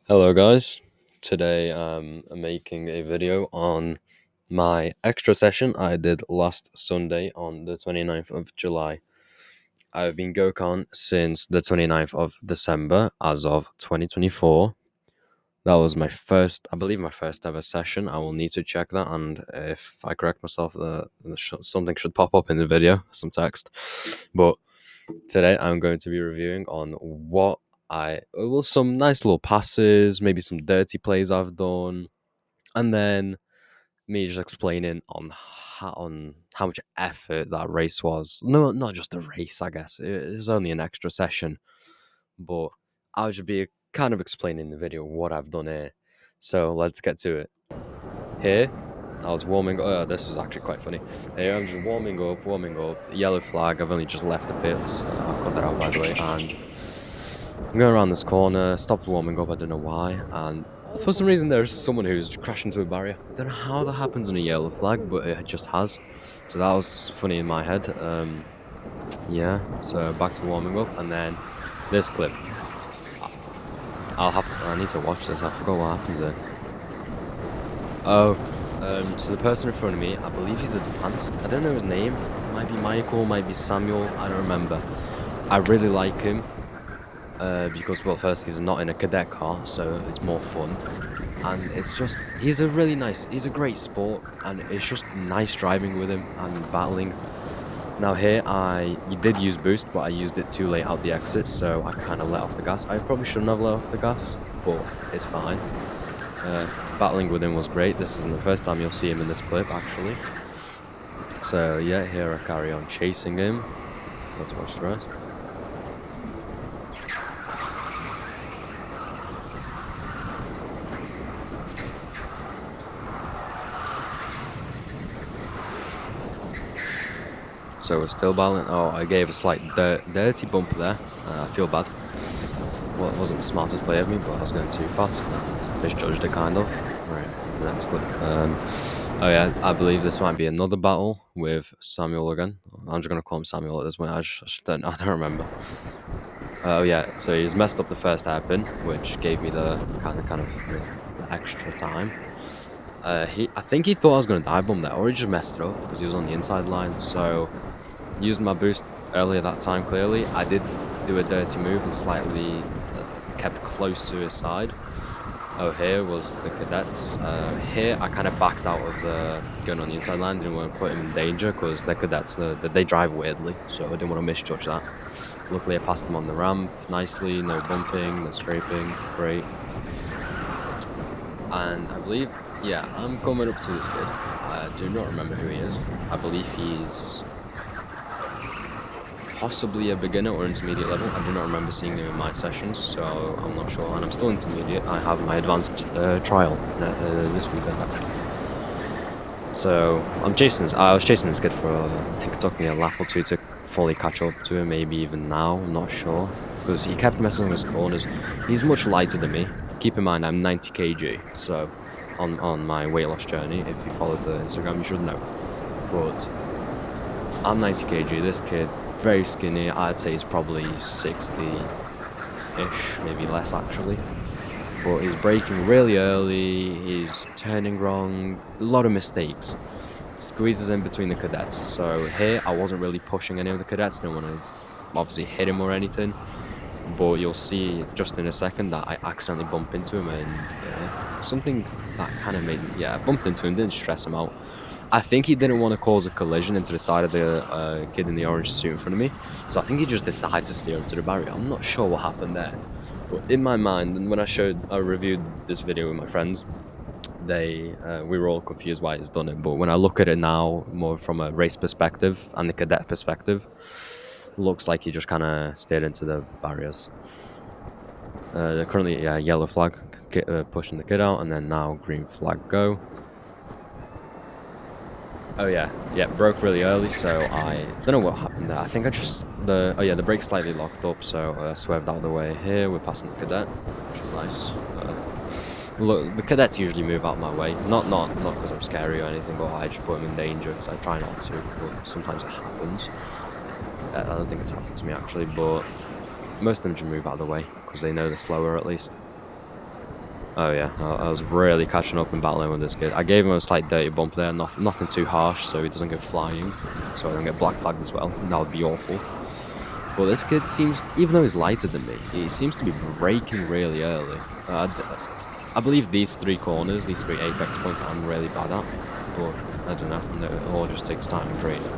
Hello guys, today I'm making a video on my extra session I did last Sunday on the 29th of July. I've been Gokon since the 29th of December as of 2024. That was I believe my first ever session. I will need to check that, and if I correct myself, something should pop up in the video, some text. But today I'm going to be reviewing on some nice little passes, maybe some dirty plays I've done, and then me just explaining on how much effort that race was. No, not just a race, I guess. It was only an extra session, but I'll just be kind of explaining in the video what I've done here. So let's get to it. Here, I was warming. Oh, this is actually quite funny. Here, I'm just warming up. Yellow flag. I've only just left the pits. I'll cut that out, by the way. And I'm going around this corner. Stopped warming up. I don't know why. And for some reason, there's someone who's crashed into a barrier. I don't know how that happens on a yellow flag, but it just has. So that was funny in my head. Yeah. So back to warming up, and then this clip. I need to watch this. I forgot what happens there. Oh, so the person in front of me, I believe he's advanced. I don't know his name. Might be Michael, might be Samuel. I don't remember. I really like him because, well, first he's not in a cadet car, so it's more fun. And he's a great sport, and it's just nice driving with him and battling. Now here, you did use boost, but I used it too late out the exit, so I kind of let off the gas. I probably shouldn't have let off the gas, but it's fine. Battling with him was great. This isn't the first time you'll see him in this clip, actually. So yeah, here I carry on chasing him. Let's watch the rest. So we're still battling. Oh, I gave a slight dirty bump there. I feel bad. Well, it wasn't the smartest play of me, but I was going too fast and misjudged it kind of. Right, the next clip. Oh yeah, I believe this might be another battle with Samuel again. I'm just gonna call him Samuel at this point. I don't remember. Oh yeah, so he's messed up the first hairpin, which gave me the the extra time. I think he thought I was gonna dive bomb there, or he just messed it up because he was on the inside line. So using my boost earlier that time, clearly I did do a dirty move and slightly kept close to his side. Oh, here was the cadets. Here I kind of backed out of the going on the inside line. Didn't want to put him in danger because the cadets they drive weirdly, so I didn't want to misjudge that. Luckily, I passed him on the ramp nicely. No bumping, no scraping. Great. And I believe, yeah, I'm coming up to this kid. I do not remember who he is. I believe he's possibly a beginner or intermediate level. I do not remember seeing him in my sessions, so I'm not sure. And I'm still intermediate. I have my advanced trial this weekend, actually. So I was chasing this kid for, I think it took me a lap or two to fully catch up to him, maybe even now, I'm not sure. Because he kept messing with his corners. He's much lighter than me. Keep in mind, I'm 90 kg, so on my weight loss journey, if you followed the Instagram, you should know. But I'm 90 kg, this kid, very skinny, I'd say he's probably 60-ish, maybe less actually. But he's braking really early, he's turning wrong, a lot of mistakes. Squeezes in between the cadets. So here, I wasn't really pushing any of the cadets, didn't want to obviously hit him or anything. But you'll see just in a second that I accidentally bump into him, and something that kind of made me, yeah, I bumped into him, didn't stress him out. I think he didn't want to cause a collision into the side of the kid in the orange suit in front of me, so I think he just decided to steer into the barrier. I'm not sure what happened there, but in my mind, and when I reviewed this video with my friends, we were all confused why he's done it. But when I look at it now, more from a race perspective and the cadet perspective, looks like he just kind of steered into the barriers. Currently, yeah, yellow flag pushing the kid out, and then now green flag go. Oh yeah, broke really early, so I don't know what happened there. I think the brake slightly locked up, so I swerved out of the way. Here we're passing the cadet, which is nice. Look, the cadets usually move out of my way, not because I'm scary or anything, but I just put them in danger because I try not to, but sometimes it happens. I don't think it's happened to me actually, but most of them just move out of the way because they know they're slower at least. Oh yeah, I was really catching up and battling with this kid. I gave him a slight dirty bump there, nothing too harsh, so he doesn't go flying, so I don't get black flagged as well. And that would be awful. But this kid seems, even though he's lighter than me, he seems to be braking really early. I believe these three corners, these three apex points, I'm really bad at, but I don't know. It all just takes time and training.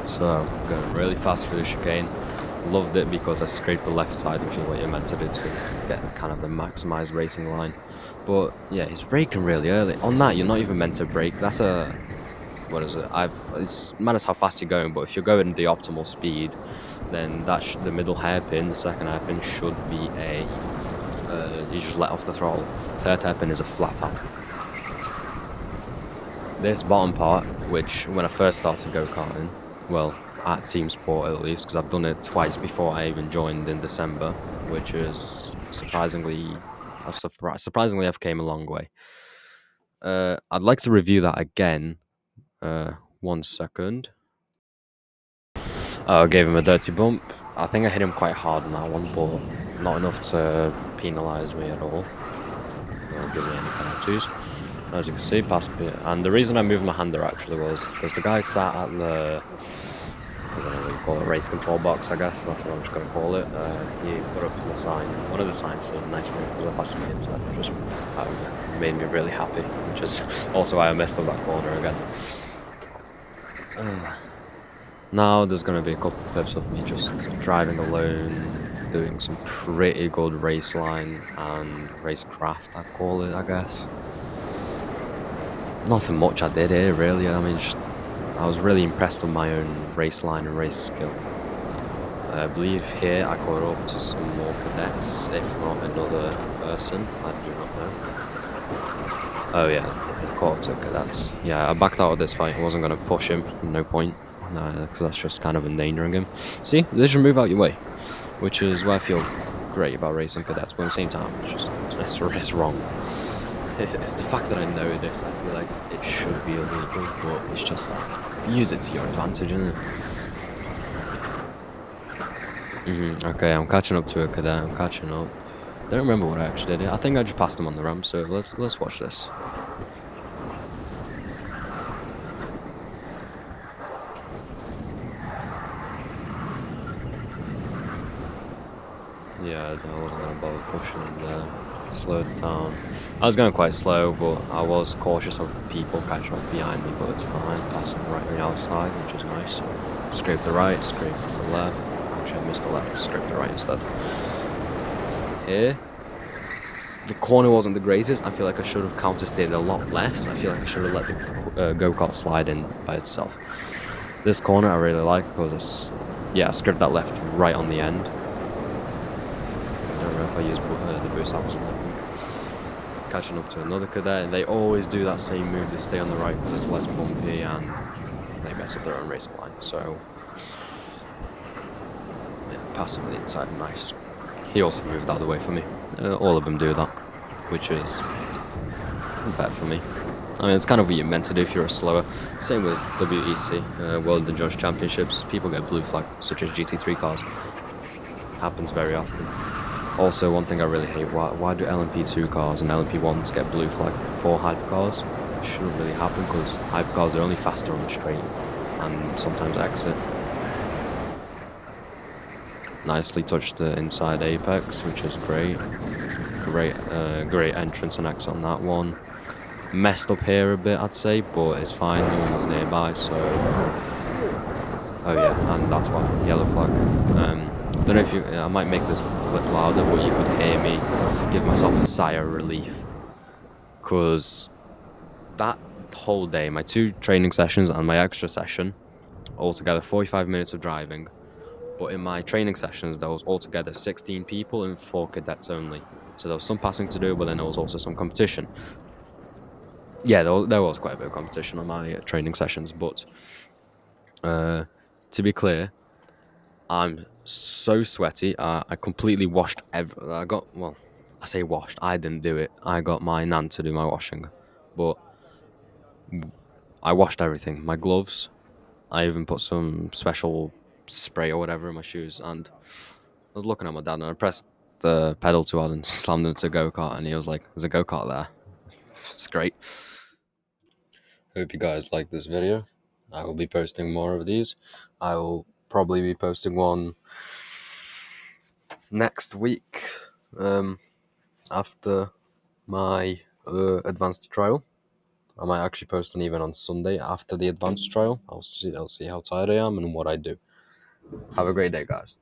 So going really fast through the chicane. Loved it because I scraped the left side, which is what you're meant to do to get kind of the maximized racing line. But yeah, he's braking really early. On that, you're not even meant to brake. That's a, what is it? It's matters how fast you're going, but if you're going the optimal speed, then the middle hairpin, the second hairpin should be a, you just let off the throttle. Third hairpin is a flat out. This bottom part, which when I first started go-karting, well, at Team Sport at least, because I've done it twice before I even joined in December, which is surprisingly I've came a long way. I'd like to review that again. 1 second. I gave him a dirty bump. I think I hit him quite hard on that one, but not enough to penalise me at all. Or give me any penalties. As you can see, past me. And the reason I moved my hander actually was because the guy sat at the, I don't know what you call it, race control box, I guess. That's what I'm just going to call it. He put up the sign, one of the signs saying nice move because I passed him the inside, which just made me really happy, which is also why I messed up that corner again. Now there's going to be a couple of clips of me just driving alone, doing some pretty good race line and racecraft, I'd call it, I guess. Nothing much I did here, really. I mean, I was really impressed with my own race line and race skill. I believe here I caught up to some more cadets, if not another person. I do not know. Oh yeah, I caught up to cadets. Yeah, I backed out of this fight. I wasn't going to push him. No point. Because that's just kind of endangering him. See, they just move out your way, which is why I feel great about racing cadets. But at the same time, it's wrong. It's the fact that I know this. I feel like it should be illegal, but it's just like use it to your advantage, isn't it? Okay, I'm catching up to a cadet. I'm catching up. Don't remember what I actually did. I think I just passed him on the ramp. So let's watch this. Yeah, I wasn't gonna bother pushing him there. Slowed down. I was going quite slow, but I was cautious of people catching up behind me. But it's fine. Passing right on the outside, which is nice. Scrape the right, scrape the left. Actually, I missed the left. Scrape the right instead. Here, the corner wasn't the greatest. I feel like I should have countersteered a lot less. I feel like I should have let the go-kart slide in by itself. This corner I really like because I scraped that left right on the end. I don't know if I used the boost, I wasn't looking. Catching up to another cadet, and they always do that same move. They stay on the right because it's less bumpy and they mess up their own racing line. So, yeah, passing on the inside, nice. He also moved out of the way for me. All of them do that, which is better for me. I mean, it's kind of what you're meant to do if you're a slower. Same with WEC, World Endurance Championships. People get blue flagged, such as GT3 cars. Happens very often. Also, one thing I really hate, why do LMP2 cars and LMP1s get blue flagged for hypercars? It shouldn't really happen because hypercars are only faster on the straight and sometimes exit. Nicely touched the inside apex, which is great. Great entrance and exit on that one. Messed up here a bit, I'd say, but it's fine. No one was nearby, so. Oh yeah, and that's why yellow flag. Don't know if you. I might make this clip louder, but you could hear me give myself a sigh of relief, cause that whole day, my 2 training sessions and my extra session, altogether 45 minutes of driving. But in my training sessions, there was altogether 16 people and 4 cadets only. So there was some passing to do, but then there was also some competition. Yeah, there was quite a bit of competition on my training sessions, but to be clear, I'm so sweaty. I completely washed I say washed. I didn't do it. I got my nan to do my washing, but I washed everything. My gloves. I even put some special spray or whatever in my shoes, and I was looking at my dad and I pressed the pedal too hard and slammed into a go-kart, and he was like, there's a go-kart there. It's great. Hope you guys like this video. I will be posting more of these. I will probably be posting one next week, after my advanced trial. I might actually post one even on Sunday after the advanced trial. I'll see how tired I am and what I do. Have a great day, guys.